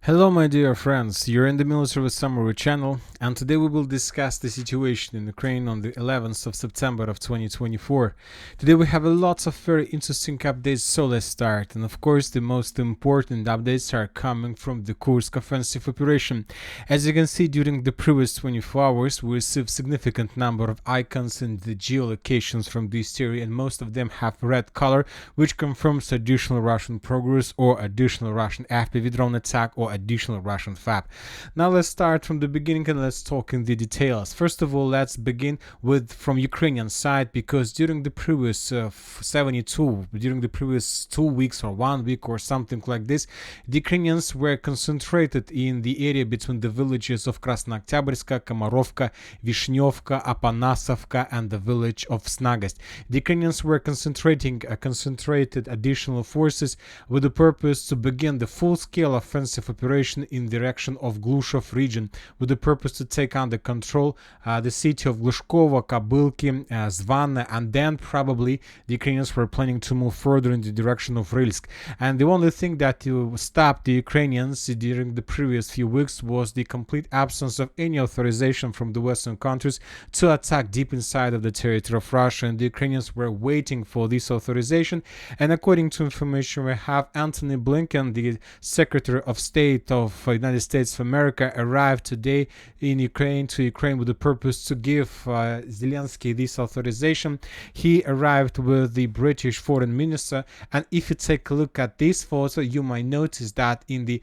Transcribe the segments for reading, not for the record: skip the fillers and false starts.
Hello my dear friends, you're in the Military Summary channel, and today we will discuss the situation in Ukraine on the 11th of September of 2024. Today we have a lot of very interesting updates, so let's start. And of course the most important updates are coming from the Kursk offensive operation. As you can see, during the previous 24 hours we received significant number of icons and the geolocations from this area, and most of them have red color, which confirms additional Russian progress or additional Russian FPV drone attack or additional Russian FAB. Now let's start from the beginning and let's talk in the details. First of all, let's begin with from Ukrainian side, because during the previous during the previous 2 weeks or 1 week or something like this, the Ukrainians were concentrated in the area between the villages of Krasnooktyabrska, Komarovka, Vishnyovka, Apanasovka and the village of Snagast. The Ukrainians were concentrated additional forces with the purpose to begin the full-scale offensive operation in direction of Glushov region, with the purpose to take under control the city of Glushkovo, Kabylki, Zvana, and then probably the Ukrainians were planning to move further in the direction of Rylsk. And the only thing that stopped the Ukrainians during the previous few weeks was the complete absence of any authorization from the Western countries to attack deep inside of the territory of Russia, and the Ukrainians were waiting for this authorization. And according to information we have, Antony Blinken, the Secretary of State of United States of America, arrived today in Ukraine with the purpose to give Zelensky this authorization. He arrived with the British Foreign Minister, and if you take a look at this photo, you might notice that in the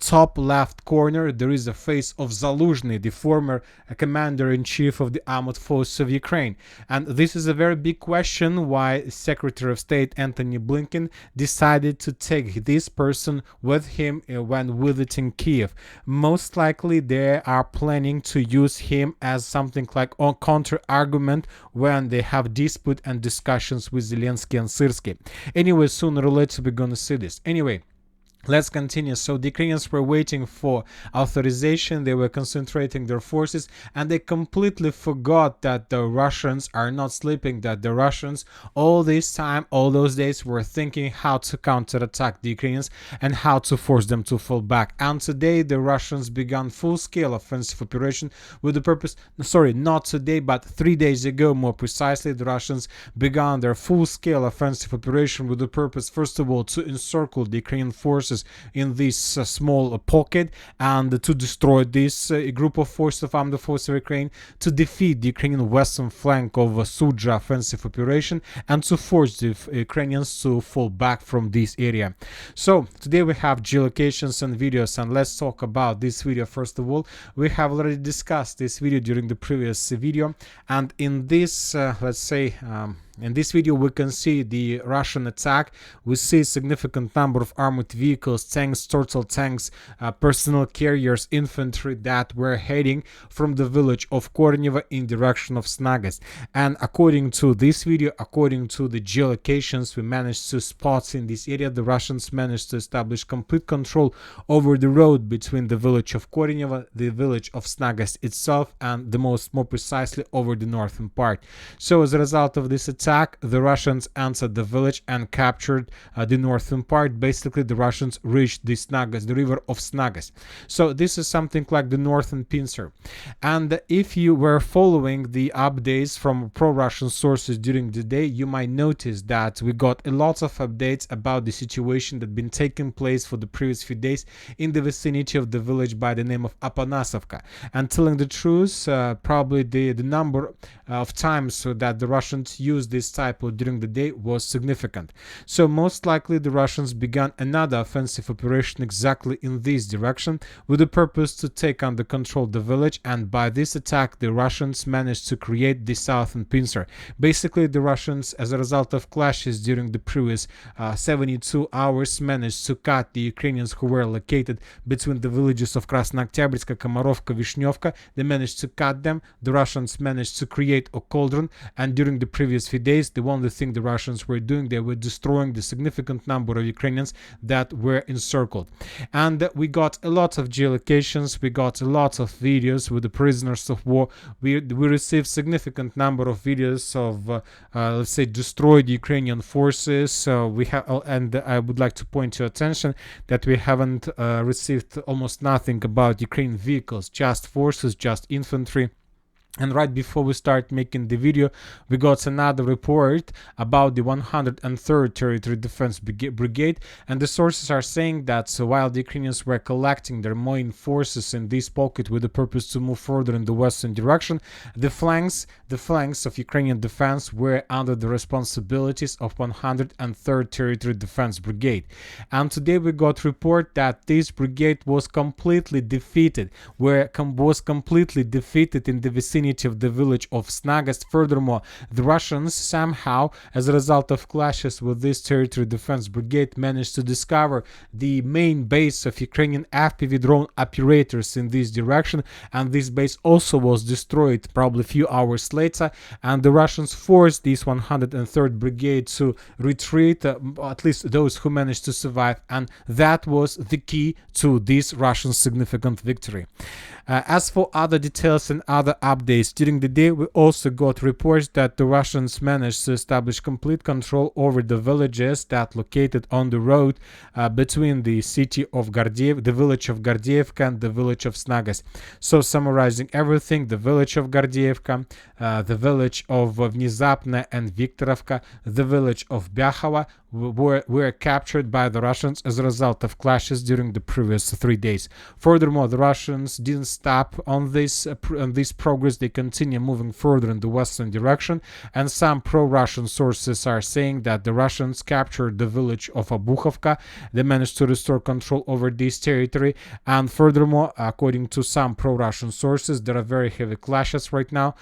top left corner there is a face of Zaluzhny, the former commander-in-chief of the armed forces of Ukraine. And this is a very big question why Secretary of State Antony Blinken decided to take this person with him when visiting Kiev. Most likely they are planning to use him as something like a counter-argument when they have dispute and discussions with Zelensky and Syrskyi. Anyway, sooner or later we're gonna see this. Anyway, let's continue. So the Ukrainians were waiting for authorization, they were concentrating their forces, and they completely forgot that the Russians are not sleeping, that the Russians all this time, all those days, were thinking how to counterattack the Ukrainians and how to force them to fall back. And today the Russians began full-scale offensive operation with the purpose, sorry, not today, but 3 days ago more precisely, the Russians began their full-scale offensive operation with the purpose, first of all, to encircle the Ukrainian forces in this small pocket and to destroy this group of forces of armed forces of Ukraine, to defeat the Ukrainian western flank of Sudzha offensive operation, and to force the Ukrainians to fall back from this area. So today we have geolocations and videos, and let's talk about this video. First of all, we have already discussed this video during the previous video, and in this in this video we can see the Russian attack. We see a significant number of armored vehicles, tanks, turtle tanks, personnel carriers, infantry that were heading from the village of Kornyevo in direction of Snagast. And according to this video, according to the geolocations we managed to spot in this area, the Russians managed to establish complete control over the road between the village of Kornyevo, the village of Snagast itself, and more precisely over the northern part. So as a result of this attack, the Russians entered the village and captured the northern part. Basically, the Russians reached the Snagast, the river of Snagast. So this is something like the northern pincer. And if you were following the updates from pro-Russian sources during the day, you might notice that we got a lot of updates about the situation that had been taking place for the previous few days in the vicinity of the village by the name of Apanasovka. And telling the truth, probably the number of times that the Russians used this typo during the day was significant. So most likely the Russians began another offensive operation exactly in this direction with the purpose to take under control the village, and by this attack the Russians managed to create the southern pincer. Basically the Russians, as a result of clashes during the previous 72 hours, managed to cut the Ukrainians who were located between the villages of Krasnooktyabrska, Komarovka, Vishnyovka. They managed to cut them. The Russians managed to create a cauldron, and during the previous few few days, the only thing the Russians were doing, they were destroying the significant number of Ukrainians that were encircled. And we got a lot of geolocations, we got a lot of videos with the prisoners of war. We received significant number of videos of let's say destroyed Ukrainian forces. We have, and I would like to point your attention that we haven't received almost nothing about Ukrainian vehicles, just forces, just infantry. And right before we start making the video, we got another report about the 103rd Territory Defense Brigade, and the sources are saying that while the Ukrainians were collecting their main forces in this pocket with the purpose to move further in the western direction, the flanks of Ukrainian defense were under the responsibilities of 103rd Territory Defense Brigade. And today we got report that this brigade was completely defeated, was completely defeated in the vicinity of the village of Snagast. Furthermore, the Russians somehow, as a result of clashes with this territory defense brigade, managed to discover the main base of Ukrainian FPV drone operators in this direction, and this base also was destroyed probably a few hours later, and the Russians forced this 103rd brigade to retreat, at least those who managed to survive, and that was the key to this Russian significant victory. As for other details and other updates, during the day we also got reports that the Russians managed to establish complete control over the villages that located on the road between the city of Gardiev, the village of Gardievka, and the village of Snagast. So summarizing everything, the village of Gardievka, the village of Внезапne and Viktorovka, the village of Byakhovo were captured by the Russians as a result of clashes during the previous 3 days. Furthermore, the Russians didn't stop on this progress. They continue moving further in the western direction, and some pro-Russian sources are saying that the Russians captured the village of Obukhovka. They managed to restore control over this territory, and furthermore, according to some pro-Russian sources, there are very heavy clashes right now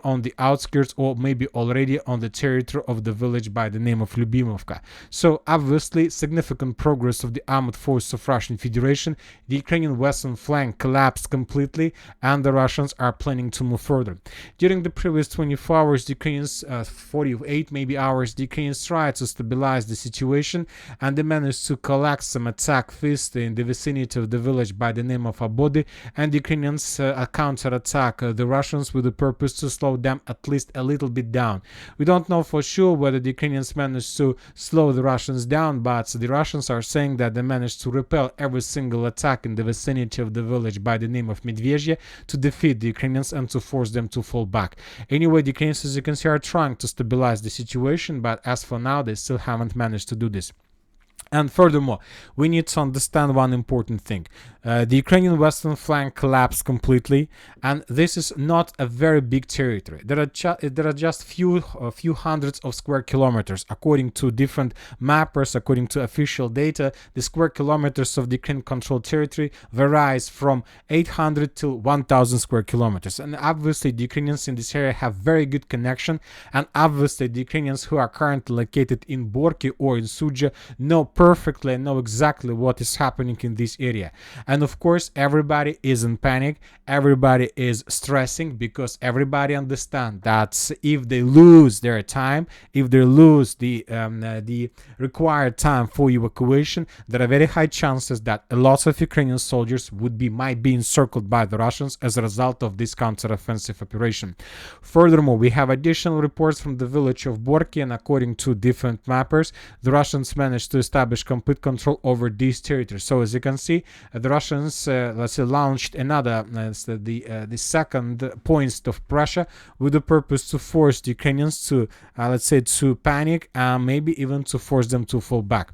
on the outskirts, or maybe already on the territory of the village by the name of Lyubimovka. So obviously significant progress of the armed force of Russian Federation. The Ukrainian western flank collapsed completely, and the Russians are planning to move further. During the previous 24 hours, the Ukrainians, 48 maybe hours, the Ukrainians tried to stabilize the situation, and they managed to collect some attack fists in the vicinity of the village by the name of Abodi, and the Ukrainians counterattack the Russians with the purpose to slow them at least a little bit down. We don't know for sure whether the Ukrainians managed to slow the Russians down, but the Russians are saying that they managed to repel every single attack in the vicinity of the village by the name of Medvezhye to defeat the Ukrainians and to force them to fall back. Anyway, the Ukrainians, as you can see, are trying to stabilize the situation, but as for now, they still haven't managed to do this. And furthermore, we need to understand one important thing. The Ukrainian western flank collapsed completely, and this is not a very big territory. There are just a few hundreds of square kilometers. According to different mappers, according to official data, the square kilometers of the Ukrainian controlled territory varies from 800 to 1,000 square kilometers. And obviously, the Ukrainians in this area have very good connection, and obviously, the Ukrainians who are currently located in Borky or in Sudzha know perfectly and know exactly what is happening in this area. And of course, everybody is in panic, everybody is stressing, because everybody understands that if they lose their time, if they lose the required time for evacuation, there are very high chances that a lot of Ukrainian soldiers might be encircled by the Russians as a result of this counteroffensive operation. Furthermore, we have additional reports from the village of Borky, and according to different mappers, the Russians managed to establish complete control over these territories. So as you can see, the Russians, let's say, launched another, the second point of pressure with the purpose to force the Ukrainians to, let's say, to panic, and maybe even to force them to fall back.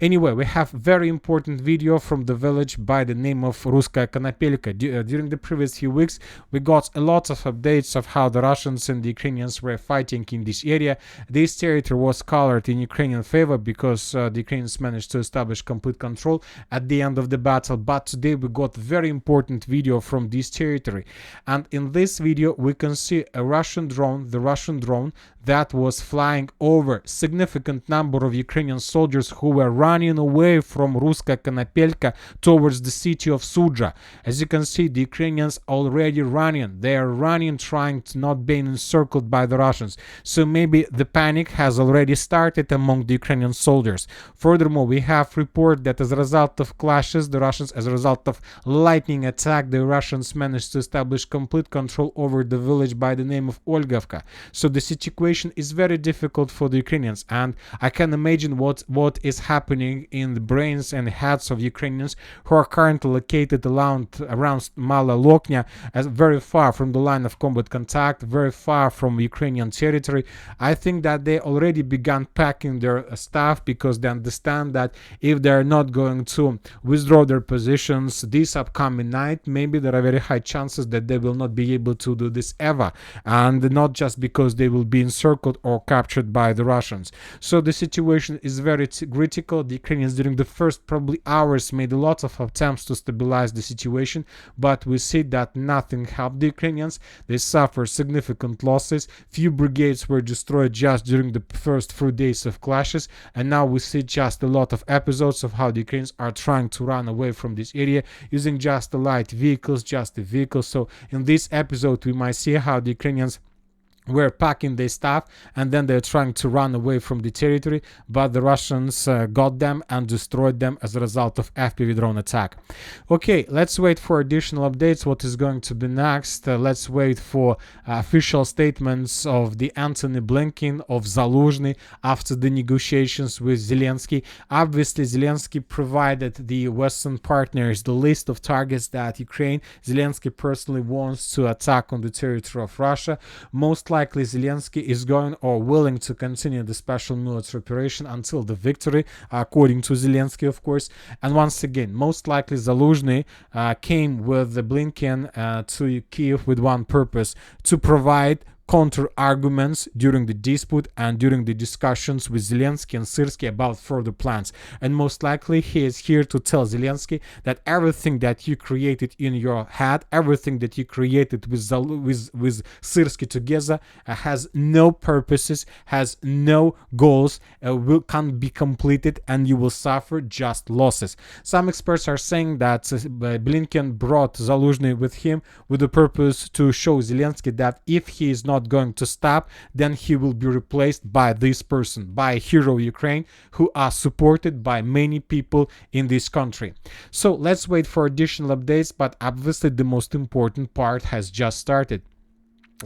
Anyway, we have very important video from the village by the name of Ruskaya Konopelka. During the previous few weeks, we got a lot of updates of how the Russians and the Ukrainians were fighting in this area. This territory was colored in Ukrainian favor because the Ukrainians managed to establish complete control at the end of the battle. But today we got very important video from this territory, and in this video we can see a Russian drone, the Russian drone that was flying over. Significant number of Ukrainian soldiers who were running away from Ruska Konopelka towards the city of Sudzha. As you can see, the Ukrainians already running. They are running, trying to not being encircled by the Russians. So maybe the panic has already started among the Ukrainian soldiers. Furthermore, we have report that as a result of clashes, the Russians, as a result of lightning attack, the Russians managed to establish complete control over the village by the name of Olgovka. So the situation is very difficult for the Ukrainians, and I can imagine what is happening in the brains and heads of Ukrainians who are currently located around Mala Loknya, as very far from the line of combat contact, very far from Ukrainian territory. I think that they already began packing their stuff because they understand that if they are not going to withdraw their positions this upcoming night, maybe there are very high chances that they will not be able to do this ever, and not just because they will be encircled or captured by the Russians. So the situation is very critical. The Ukrainians during the first probably hours made a lot of attempts to stabilize the situation, but we see that nothing helped the Ukrainians. They suffered significant losses. Few brigades were destroyed just during the first few days of clashes, and now we see just a lot of episodes of how the Ukrainians are trying to run away from this area using just the light vehicles, just the vehicles. So in this episode we might see how the Ukrainians were packing their stuff and then they're trying to run away from the territory, but the Russians got them and destroyed them as a result of FPV drone attack. Okay, let's wait for additional updates. What is going to be next? Let's wait for official statements of the Antony Blinken, of Zaluzhny after the negotiations with Zelensky. Obviously, Zelensky provided the Western partners the list of targets that Zelensky personally wants to attack on the territory of Russia. Most likely Zelensky is going or willing to continue the special military operation until the victory, according to Zelensky, of course. And once again, most likely Zaluzhny came with the Blinken to Kiev with one purpose: to provide counter arguments during the dispute and during the discussions with Zelensky and Syrskyi about further plans. And most likely he is here to tell Zelensky that everything that you created in your head, everything that you created with Syrskyi together has no purposes, has no goals, can't be completed, and you will suffer just losses. Some experts are saying that Blinken brought Zaluzhny with him with the purpose to show Zelensky that if he is not going to stop, then he will be replaced by this person, by a hero Ukraine, who are supported by many people in this country. So let's wait for additional updates, but obviously the most important part has just started.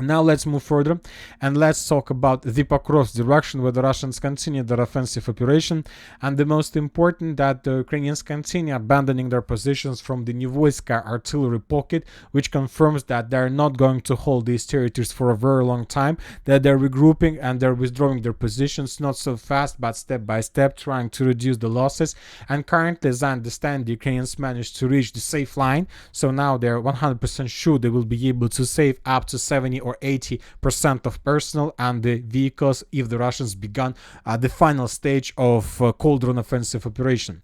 Now let's move further and let's talk about the Pokrovsk direction, where the Russians continue their offensive operation, and the most important, that the Ukrainians continue abandoning their positions from the Nivoyska artillery pocket, which confirms that they're not going to hold these territories for a very long time, that they're regrouping and they're withdrawing their positions, not so fast but step by step, trying to reduce the losses. And currently, as I understand, the Ukrainians managed to reach the safe line, so now they're 100% sure they will be able to save up to 70 or 80% of personnel and the vehicles if the Russians began the final stage of Cauldron offensive operation.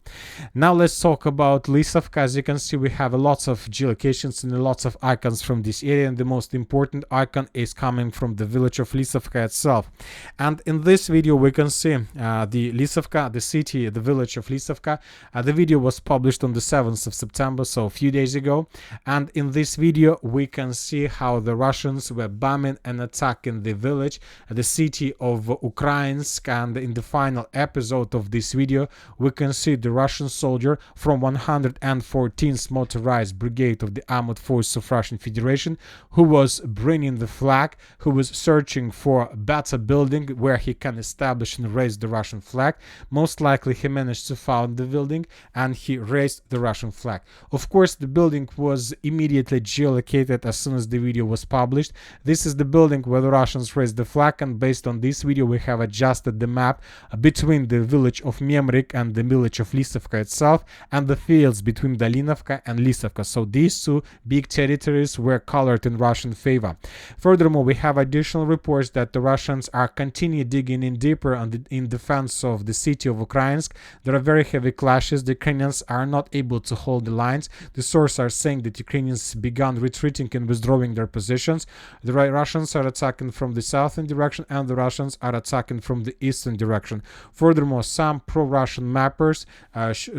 Now let's talk about Lisovka. As you can see, we have lots of geolocations and lots of icons from this area, and the most important icon is coming from the village of Lisovka itself. And in this video we can see the Lisovka, the city, the village of Lisovka. The video was published on the 7th of September, so a few days ago, and in this video we can see how the Russians were bombing and attacking the village, the city of Ukrainsk. And in the final episode of this video we can see the Russian soldier from 114th Motorized Brigade of the Armored Forces of Russian Federation, who was bringing the flag, who was searching for a better building where he can establish and raise the Russian flag. Most likely he managed to find the building and he raised the Russian flag. Of course, the building was immediately geolocated as soon as the video was published. This is the building where the Russians raised the flag, and based on this video we have adjusted the map between the village of Memrik and the village of Lisovka itself, and the fields between Dalinovka and Lisovka. So these two big territories were colored in Russian favor. Furthermore, we have additional reports that the Russians are continue digging in deeper in defense of the city of Ukrainsk. There are very heavy clashes. The Ukrainians are not able to hold the lines. The sources are saying that Ukrainians began retreating and withdrawing their positions. The Russians are attacking from the southern direction, and the Russians are attacking from the eastern direction. Furthermore, some pro-Russian mappers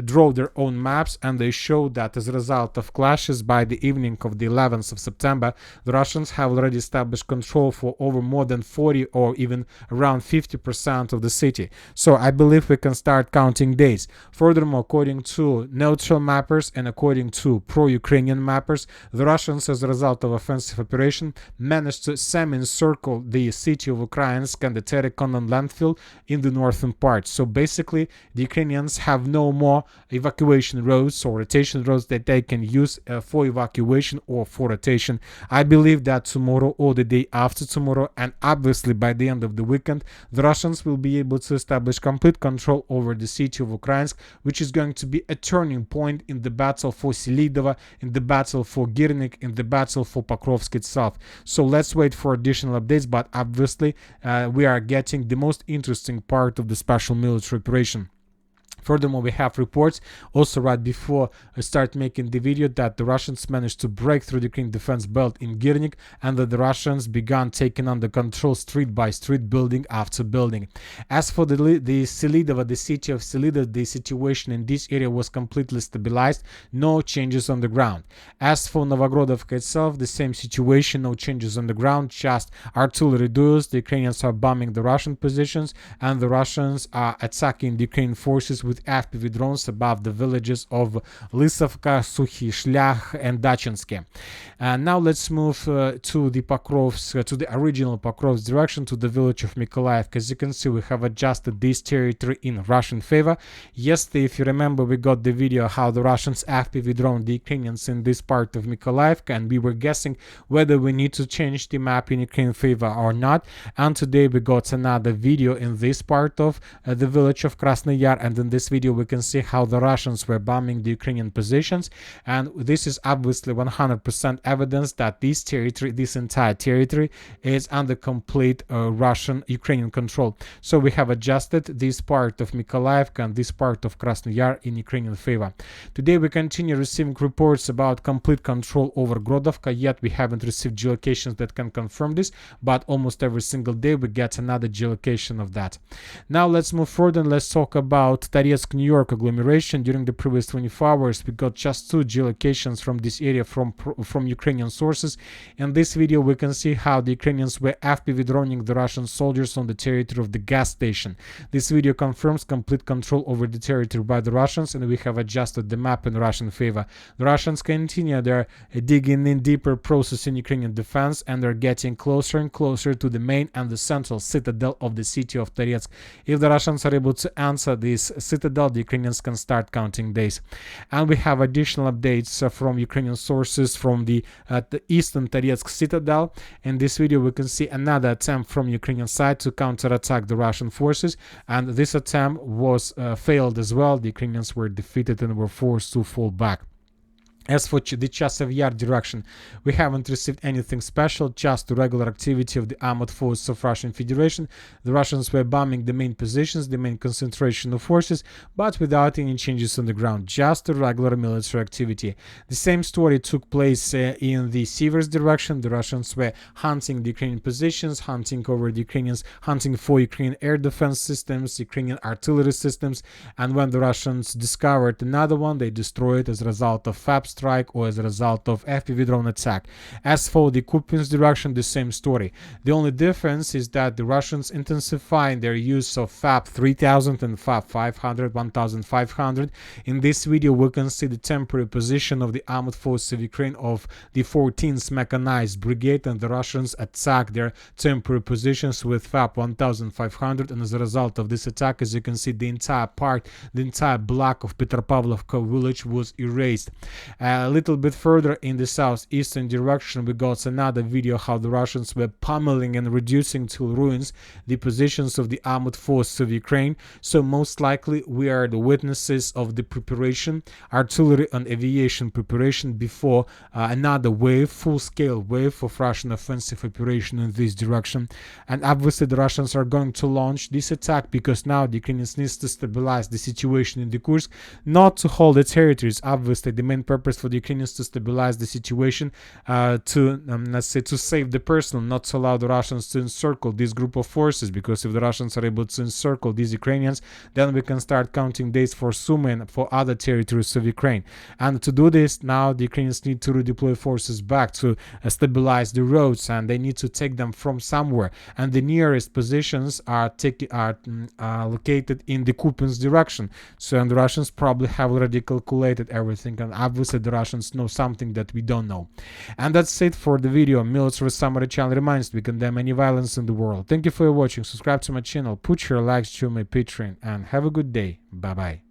draw their own maps, and they show that as a result of clashes by the evening of the 11th of September, the Russians have already established control for over more than 40 or even around 50% of the city. So I believe we can start counting days. Furthermore, according to neutral mappers and according to pro-Ukrainian mappers, the Russians, as a result of offensive operation, managed to semi-encircle the city of Ukrainsk and the Terraconon landfill in the northern part. So basically, the Ukrainians have no more evacuation roads or rotation roads that they can use for evacuation or for rotation. I believe that tomorrow or the day after tomorrow, and obviously by the end of the weekend, the Russians will be able to establish complete control over the city of Ukrainsk, which is going to be a turning point in the battle for Selidovo, in the battle for Girnik, in the battle for Pokrovsk itself. So let's wait for additional updates, but obviously we are getting the most interesting part of the special military operation. Furthermore, we have reports also right before I start making the video that the Russians managed to break through the Ukrainian defense belt in Girnik, and that the Russians began taking under control street by street, building after building. As for the Selidovo, the city of Selidovo, the situation in this area was completely stabilized, no changes on the ground. As for Novogrodovka itself, the same situation, no changes on the ground, just artillery duels. The Ukrainians are bombing the Russian positions, and the Russians are attacking the Ukrainian forces with FPV drones above the villages of Lysovka, Suhi Shlях, and Dachinske. Now let's move to the Pokrovsk, to the original Pokrovsk direction, to the village of Mykolaiv. As you can see, we have adjusted this territory in Russian favor. Yesterday, if you remember, we got the video how the Russians FPV drone the Ukrainians in this part of Mykolaiv, and we were guessing whether we need to change the map in Ukrainian favor or not. And today we got another video in this part of the village of Krasny Yar, and in this video we can see how the Russians were bombing the Ukrainian positions, and this is obviously 100% evidence that this territory, this entire territory, is under complete Russian-Ukrainian control. So we have adjusted this part of Mykolaiv and this part of Krasny Yar in Ukrainian favor. Today we continue receiving reports about complete control over Grodovka, yet we haven't received geolocations that can confirm this, but almost every single day we get another geolocation of that. Now let's move further and let's talk about Recaptured, New York agglomeration. During the previous 24 hours, we got just 2 geolocations from this area from Ukrainian sources. In this video, we can see how the Ukrainians were FPV droning the Russian soldiers on the territory of the gas station. This video confirms complete control over the territory by the Russians, and we have adjusted the map in Russian favor. The Russians continue their digging in deeper process in Ukrainian defense, and they're getting closer and closer to the main and the central citadel of the city of Toretsk. If the Russians are able to answer this citadel, the Ukrainians can start counting days. And we have additional updates from Ukrainian sources from the eastern Toretsk citadel. In this video, we can see another attempt from Ukrainian side to counterattack the Russian forces, and this attempt was failed as well. The Ukrainians were defeated and were forced to fall back. As for the Chasiv Yar direction, we haven't received anything special, just the regular activity of the armored forces of Russian Federation. The Russians were bombing the main positions, the main concentration of forces, but without any changes on the ground, just a regular military activity. The same story took place in the Siversk direction. The Russians were hunting the Ukrainian positions, hunting over the Ukrainians, hunting for Ukrainian air defense systems, Ukrainian artillery systems, and when the Russians discovered another one, they destroyed it as a result of FAB strike or as a result of FPV drone attack. As for the Kupinsk direction, the same story. The only difference is that the Russians intensifying their use of FAB 3000 and FAB 500, 1500. In this video, we can see the temporary position of the armored forces of Ukraine of the 14th Mechanized Brigade, and the Russians attack their temporary positions with FAB 1500, and as a result of this attack, as you can see, the entire block of Petropavlovka village was erased. A little bit further in the southeastern direction, we got another video how the Russians were pummeling and reducing to ruins the positions of the armored forces of Ukraine. So most likely we are the witnesses of the preparation, artillery and aviation preparation before another wave, full-scale wave of Russian offensive operation in this direction. And obviously the Russians are going to launch this attack because now the Ukrainians need to stabilize the situation in the Kursk, not to hold the territories. Obviously the main purpose purpose for the Ukrainians to stabilize the situation, let's say, to save the personnel, not to allow the Russians to encircle this group of forces, because if the Russians are able to encircle these Ukrainians, then we can start counting days for Sumy and for other territories of Ukraine. And to do this, now the Ukrainians need to redeploy forces back to stabilize the roads, and they need to take them from somewhere. And the nearest positions are located in the Kupinsk direction. So, and the Russians probably have already calculated everything, and obviously the Russians know something that we don't know. And that's it for the video. Military Summary channel reminds we condemn any violence in the world. Thank you for watching. Subscribe to my channel, put your likes to my Patreon, and have a good day. Bye bye.